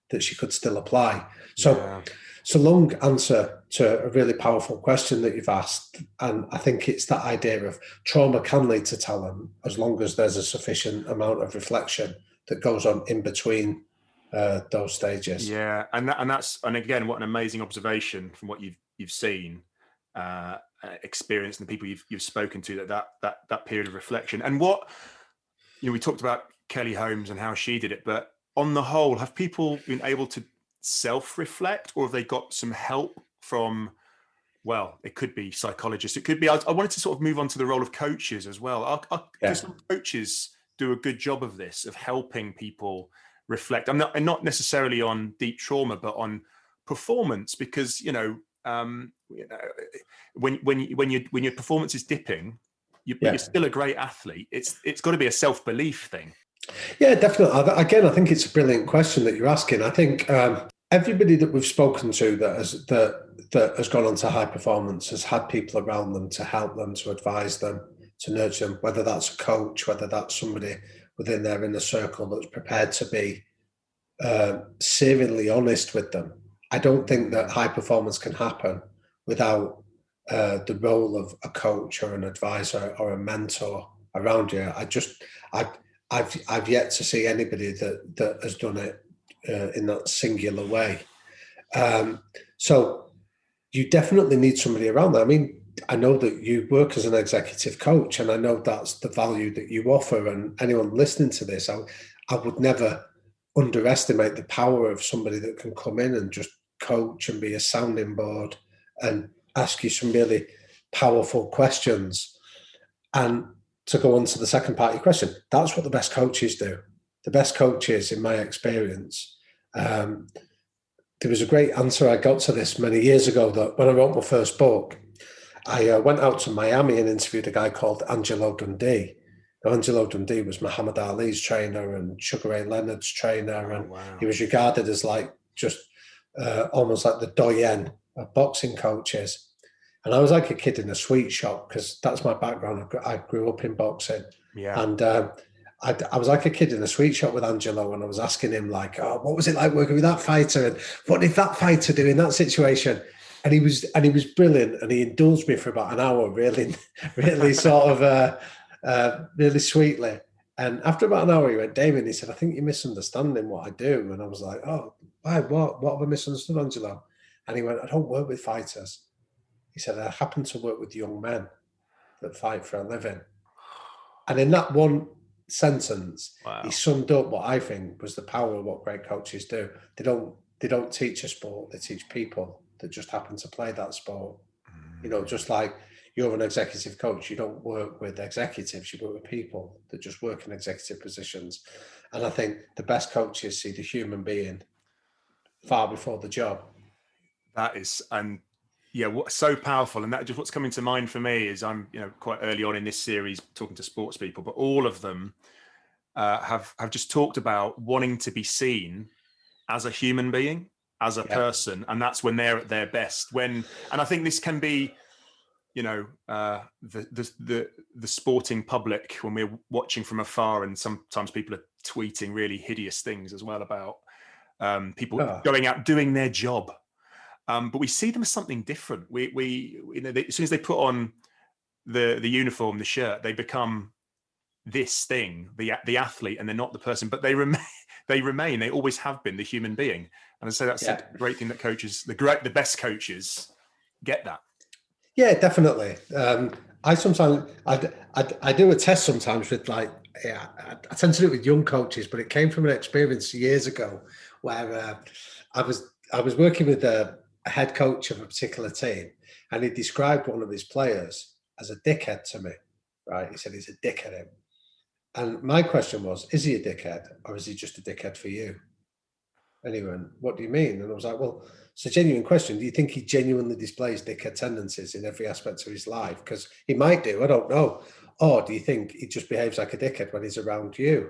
that she could still apply. So it's a long answer to a really powerful question that you've asked. And I think it's that idea of trauma can lead to talent as long as there's a sufficient amount of reflection that goes on in between those stages. Yeah, and again, what an amazing observation from what you've seen, experienced, and the people you've spoken to, that period of reflection. And what we talked about Kelly Holmes and how she did it, but on the whole, have people been able to self-reflect, or have they got some help from? Well, it could be psychologists. It could be. I wanted to sort of move on to the role of coaches as well. Do some coaches do a good job of this, of helping people reflect? I'm not necessarily on deep trauma, but on performance, because when your performance is dipping, you're still a great athlete. It's got to be a self-belief thing. Yeah, definitely. Again, I think it's a brilliant question that you're asking. I think everybody that we've spoken to that has gone on to high performance has had people around them to help them, to advise them, to nurture them, whether that's a coach, whether that's somebody within their inner circle that's prepared to be severely honest with them. I don't think that high performance can happen without the role of a coach or an advisor or a mentor around you. I've yet to see anybody that has done it in that singular way. So you definitely need somebody around there. I mean, I know that you work as an executive coach, and I know that's the value that you offer. And anyone listening to this, I would never underestimate the power of somebody that can come in and just coach and be a sounding board and ask you some really powerful questions. And to go on to the second part of your question, that's what the best coaches do. The best coaches, in my experience, there was a great answer I got to this many years ago, that when I wrote my first book, I went out to Miami and interviewed a guy called Angelo Dundee. Now, Angelo Dundee was Muhammad Ali's trainer and Sugar Ray Leonard's trainer. And he was regarded as like just almost like the doyen of boxing coaches. And I was like a kid in a sweet shop, because that's my background. I grew up in boxing. Yeah. And I was like a kid in a sweet shop with Angelo, and I was asking him like, oh, what was it like working with that fighter? And what did that fighter do in that situation? he was brilliant, and he indulged me for about an hour, really, really sort of really sweetly. And after about an hour, he went, Damien, he said, I think you're misunderstanding what I do. And I was like, oh, why? What have I misunderstood, Angelo? And he went, I don't work with fighters. He said, I happen to work with young men that fight for a living. And in that one sentence, he summed up what I think was the power of what great coaches do. They don't teach a sport, they teach people that just happen to play that sport. You know, just like you're an executive coach, you don't work with executives, you work with people that just work in executive positions. And I think the best coaches see the human being far before the job. That is, and yeah, so powerful. And that just what's coming to mind for me is I'm, quite early on in this series talking to sports people, but all of them have just talked about wanting to be seen as a human being, as a person, and that's when they're at their best. And I think this can be, the sporting public when we're watching from afar, and sometimes people are tweeting really hideous things as well about people going out doing their job. But we see them as something different. We as soon as they put on the uniform, the shirt, they become this thing, the athlete, and they're not the person. But they remain. They always have been the human being. And I say that's a great thing that coaches, the best coaches, get that. Yeah, definitely. I sometimes I do a test sometimes with I tend to do it with young coaches, but it came from an experience years ago where I was working with a head coach of a particular team, and he described one of his players as a dickhead to me. Right? He said he's a dickhead. And my question was, is he a dickhead, or is he just a dickhead for you? And he went, what do you mean? And I was like, well, it's a genuine question. Do you think he genuinely displays dickhead tendencies in every aspect of his life? Because he might do, I don't know. Or do you think he just behaves like a dickhead when he's around you?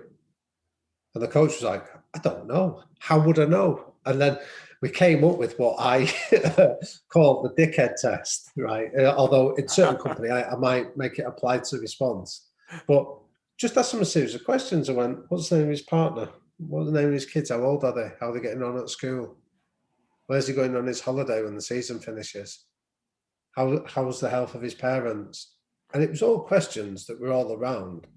And the coach was like, I don't know. How would I know? And then we came up with what I call the dickhead test, right? Although in certain company, I might make it applied to response. But just asked him a series of questions. I went, what's the name of his partner? What's the name of his kids? How old are they? How are they getting on at school? Where's he going on his holiday when the season finishes? How's the health of his parents? And it was all questions that were all around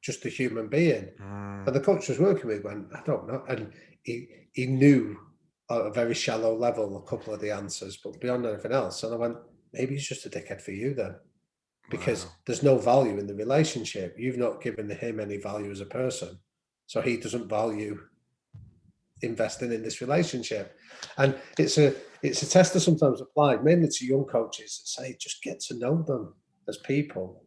just a human being. And the coach was working with went, I don't know. And he knew at a very shallow level a couple of the answers, but beyond anything else. And I went, maybe he's just a dickhead for you then. Because there's no value in the relationship. You've not given him any value as a person. So he doesn't value investing in this relationship. And it's a test that sometimes applied, mainly to young coaches, that say, just get to know them as people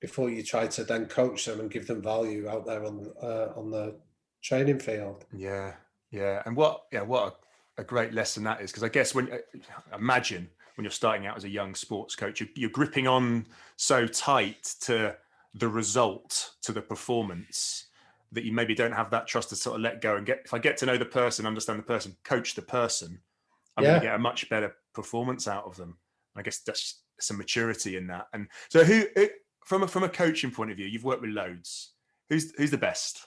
before you try to then coach them and give them value out there on the training field. Yeah. And what a great lesson that is. Because I guess imagine when you're starting out as a young sports coach, you're gripping on so tight to the result, to the performance, that you maybe don't have that trust to sort of let go and if I get to know the person, understand the person, coach the person, I'm going to get a much better performance out of them. I guess that's some maturity in that. And so from a coaching point of view, you've worked with loads. Who's the best?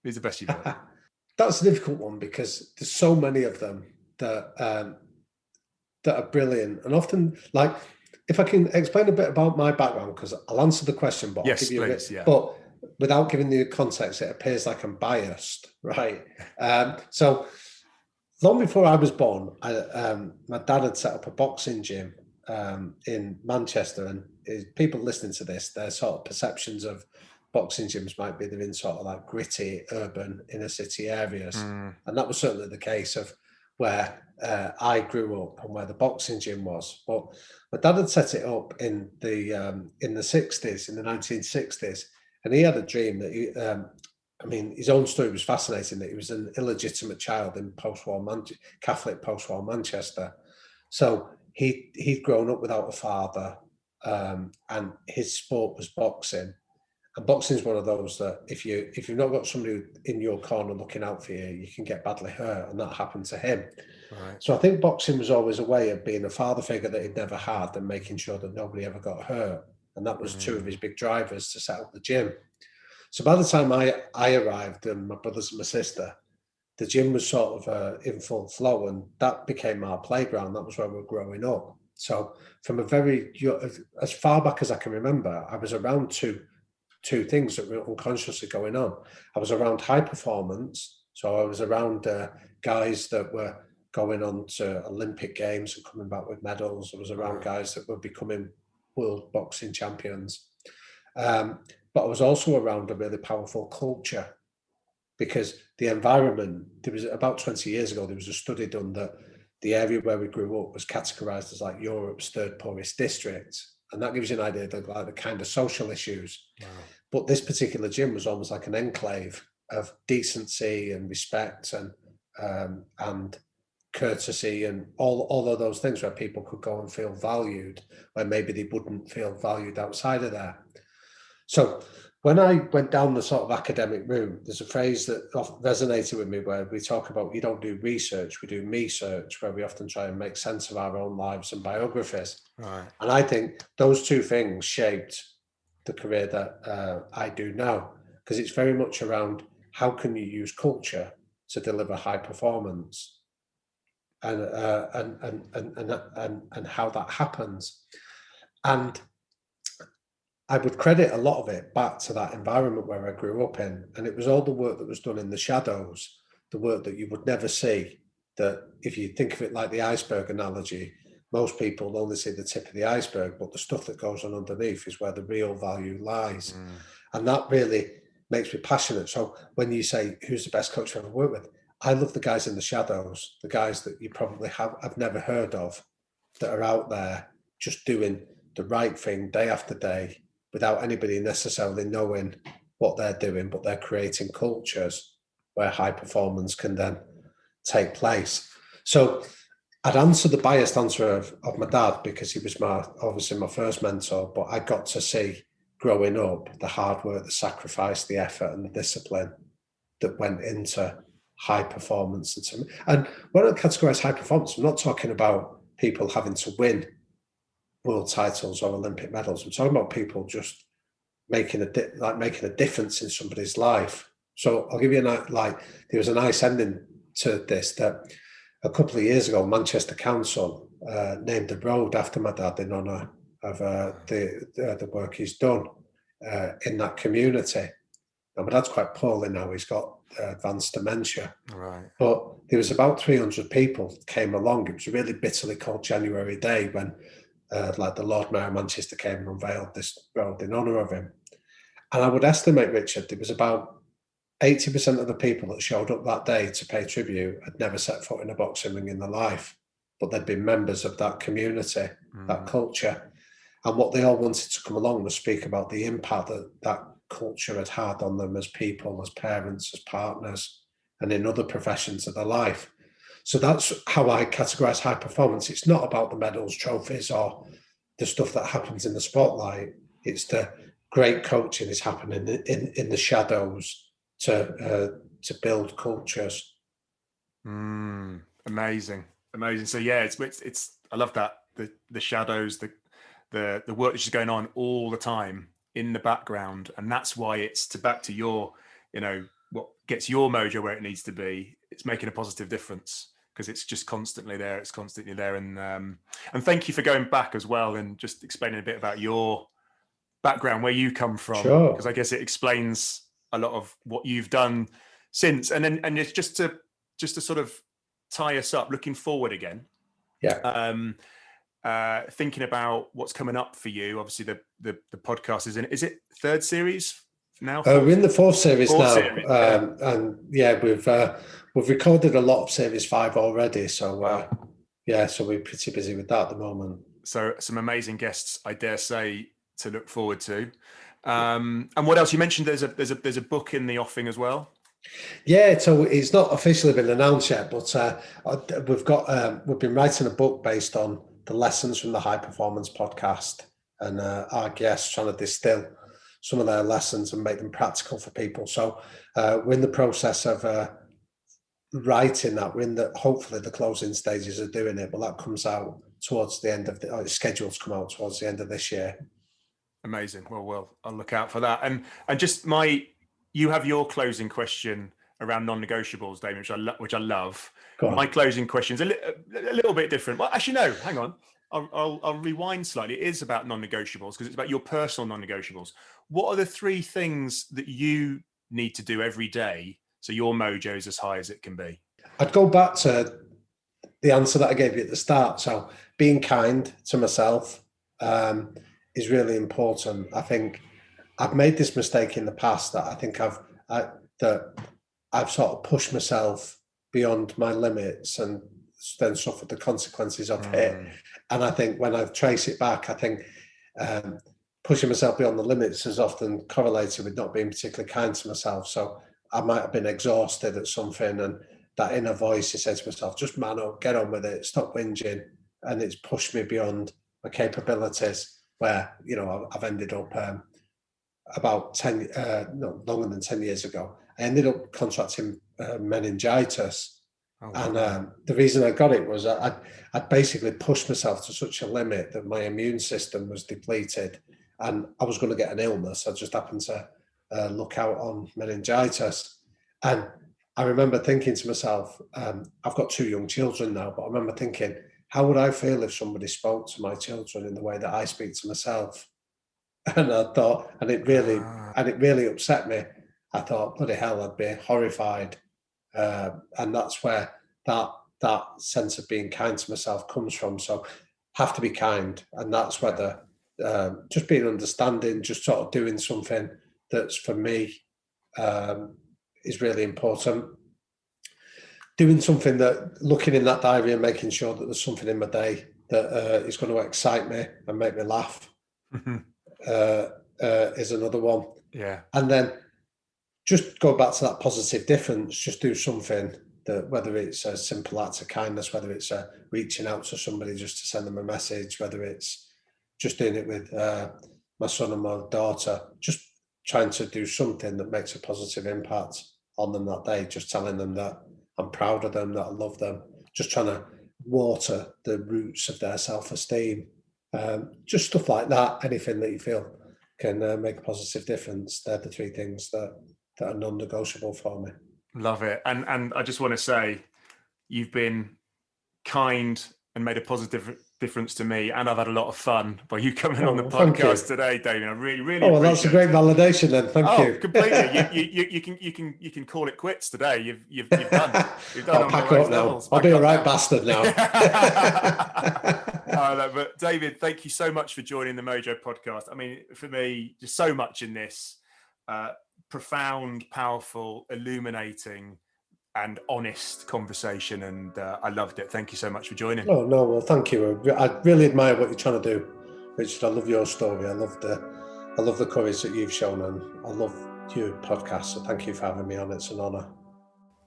Who's the best you've worked with? That's a difficult one because there's so many of them that are brilliant. And often, like, if I can explain a bit about my background, because I'll answer the question, but I'll give you a bit. Yeah. But without giving you context, it appears like I'm biased, right? So long before I was born, my dad had set up a boxing gym in Manchester, and people listening to this, their sort of perceptions of boxing gyms might be they're in sort of like gritty, urban, inner city areas, and that was certainly the case of where I grew up and where the boxing gym was. But my dad had set it up in the 60s, in the 1960s, and he had a dream that his own story was fascinating, that he was an illegitimate child in post-war Catholic post-war Manchester. So he'd grown up without a father, and his sport was boxing. And boxing is one of those that if you've not got somebody in your corner looking out for you, you can get badly hurt, and that happened to him. Right. So I think boxing was always a way of being a father figure that he'd never had and making sure that nobody ever got hurt. And that was two of his big drivers to set up the gym. So by the time I arrived, and my brothers and my sister, the gym was sort of in full flow, and that became our playground. That was where we were growing up. So from as far back as I can remember, I was around two things that were unconsciously going on. I was around high performance. So I was around guys that were going on to Olympic Games and coming back with medals. I was around guys that were becoming world boxing champions. But I was also around a really powerful culture, because the environment, there was about 20 years ago, there was a study done that the area where we grew up was categorized as like Europe's third poorest district. And that gives you an idea of like the kind of social issues. Wow. But this particular gym was almost like an enclave of decency and respect and courtesy and all of those things, where people could go and feel valued, where maybe they wouldn't feel valued outside of there. So when I went down the sort of academic route, there's a phrase that resonated with me where we talk about, we don't do research, we do me-search, where we often try and make sense of our own lives and biographies. Right. And I think those two things shaped the career that I do now, because it's very much around how can you use culture to deliver high performance, and how that happens. And I would credit a lot of it back to that environment where I grew up in. And it was all the work that was done in the shadows, the work that you would never see, that if you think of it like the iceberg analogy, most people only see the tip of the iceberg, but the stuff that goes on underneath is where the real value lies. And that really makes me passionate. So when you say, who's the best coach I've ever worked with? I love the guys in the shadows, the guys that you probably have never heard of, that are out there just doing the right thing day after day without anybody necessarily knowing what they're doing, but they're creating cultures where high performance can then take place. So I'd answer the biased answer of my dad, because he was obviously my first mentor, but I got to see growing up the hard work, the sacrifice, the effort and the discipline that went into high performance. And when I categorize high performance, I'm not talking about people having to win world titles or Olympic medals. I'm talking about people just making a difference in somebody's life. So I'll give you there was a nice ending to this, that a couple of years ago, Manchester Council named a road after my dad in honour of the work he's done in that community. And my dad's quite poorly now. He's got advanced dementia. Right. But there was about 300 people came along. It was a really bitterly cold January day when the Lord Mayor of Manchester came and unveiled this road in honour of him. And I would estimate, Richard, there was about 80% of the people that showed up that day to pay tribute had never set foot in a boxing ring in their life, but they'd been members of that community, that culture. And what they all wanted to come along was speak about the impact that culture had on them as people, as parents, as partners, and in other professions of their life. So that's how I categorize high performance. It's not about the medals, trophies, or the stuff that happens in the spotlight. It's the great coaching is happening in the shadows to build cultures. Amazing. So yeah, it's I love that, the shadows, the work that's just going on all the time in the background, and that's why it's back to your, what gets your mojo where it needs to be. It's making a positive difference because it's just constantly there. It's constantly there, and thank you for going back as well and just explaining a bit about your background, where you come from, because I guess it explains a lot of what you've done since. And it's just to sort of tie us up, looking forward again. Thinking about what's coming up for you. Obviously the podcast is it third series now? We're in the fourth series now. And we've recorded a lot of series 5 already. So so we're pretty busy with that at the moment. So some amazing guests, I dare say, to look forward to. And what else? You mentioned there's a book in the offing as well. Yeah, so it's not officially been announced yet, but we've been writing a book based on the lessons from the High Performance podcast, and our guests trying to distill some of their lessons and make them practical for people. So we're in the process of writing that. We're in hopefully the closing stages of doing it, but that comes out towards the end of it's scheduled to come out towards the end of this year. Amazing. Well, I'll look out for that. And just you have your closing question around non-negotiables, Damien, which I love. Go on. My closing question is a little bit different. Well, actually, no, hang on. I'll rewind slightly. It is about non-negotiables because it's about your personal non-negotiables. What are the 3 things that you need to do every day so your mojo is as high as it can be? I'd go back to the answer that I gave you at the start. So being kind to myself is really important. I think I've made this mistake in the past that I think I've sort of pushed myself beyond my limits and then suffered the consequences of it. And I think when I trace it back, I think pushing myself beyond the limits has often correlated with not being particularly kind to myself. So I might have been exhausted at something, and that inner voice is saying to myself, just man up, get on with it, stop whinging. And it's pushed me beyond my capabilities, where, you know, I've ended up about longer than 10 years ago. I ended up contracting meningitis. Oh, wow. And the reason I got it was I'd basically pushed myself to such a limit that my immune system was depleted and I was going to get an illness. I just happened to look out on meningitis. And I remember thinking to myself, I've got 2 young children now, but I remember thinking, how would I feel if somebody spoke to my children in the way that I speak to myself? And I thought, and it really upset me. I thought, bloody hell, I'd be horrified. And that's where that sense of being kind to myself comes from. So have to be kind. And that's whether just being understanding, just sort of doing something that's for me is really important. Doing something that, looking in that diary and making sure that there's something in my day that is going to excite me and make me laugh is another one. Yeah. And then just go back to that positive difference, just do something that, whether it's a simple act of kindness, whether it's reaching out to somebody just to send them a message, whether it's just doing it with my son and my daughter, just trying to do something that makes a positive impact on them that day, just telling them that I'm proud of them, that I love them, just trying to water the roots of their self-esteem. Just stuff like that, anything that you feel can make a positive difference. They're the 3 things that are non-negotiable for me. Love it. And I just want to say, you've been kind and made a positive difference to me, and I've had a lot of fun by you coming on the podcast today, Damian. I really appreciate it. Well, that's a great validation then. Thank you. Completely. You can call it quits today. You've done. I'll pack up now. I'll be a right bastard now. But David, thank you so much for joining the Mojo podcast. I mean, for me, just so much in this profound, powerful, illuminating, and honest conversation, and I loved it. Thank you so much for joining. Oh no, well, thank you. I really admire what you're trying to do, Richard. I love your story. I love the courage that you've shown, and I love your podcast. So thank you for having me on. It's an honour.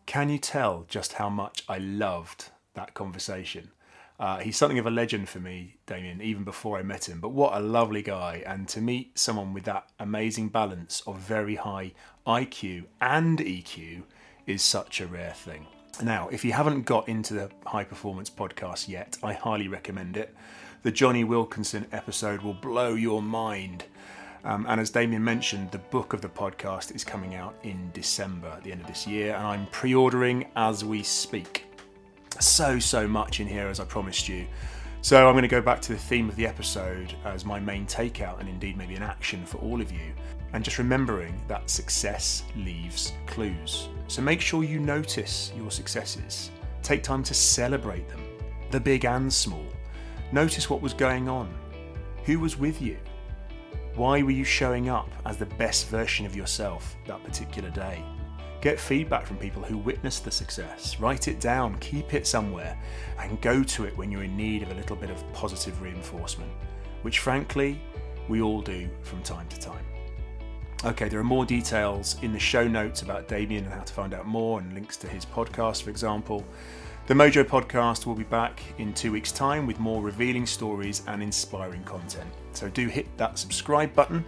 Can you tell just how much I loved that conversation? He's something of a legend for me, Damian, even before I met him. But what a lovely guy. And to meet someone with that amazing balance of very high IQ and EQ is such a rare thing. Now, if you haven't got into the High Performance podcast yet, I highly recommend it. The Jonny Wilkinson episode will blow your mind. And as Damian mentioned, the book of the podcast is coming out in December, at the end of this year, and I'm pre-ordering as we speak. So much in here, as I promised you. So I'm going to go back to the theme of the episode as my main takeout, and indeed maybe an action for all of you. And just remembering that success leaves clues. So make sure you notice your successes. Take time to celebrate them, the big and small. Notice what was going on. Who was with you? Why were you showing up as the best version of yourself that particular day? Get feedback from people who witnessed the success. Write it down, keep it somewhere, and go to it when you're in need of a little bit of positive reinforcement, which frankly, we all do from time to time. Okay, there are more details in the show notes about Damian and how to find out more, and links to his podcast, for example. The Mojo podcast will be back in 2 weeks' time with more revealing stories and inspiring content. So do hit that subscribe button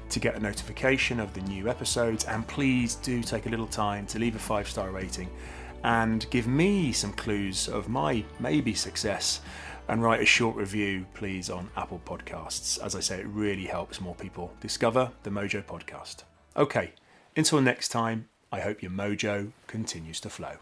to get a notification of the new episodes, and please do take a little time to leave a 5-star rating and give me some clues of my maybe success, and write a short review, please, on Apple Podcasts. As I say, it really helps more people discover the Mojo podcast. Okay, until next time, I hope your mojo continues to flow.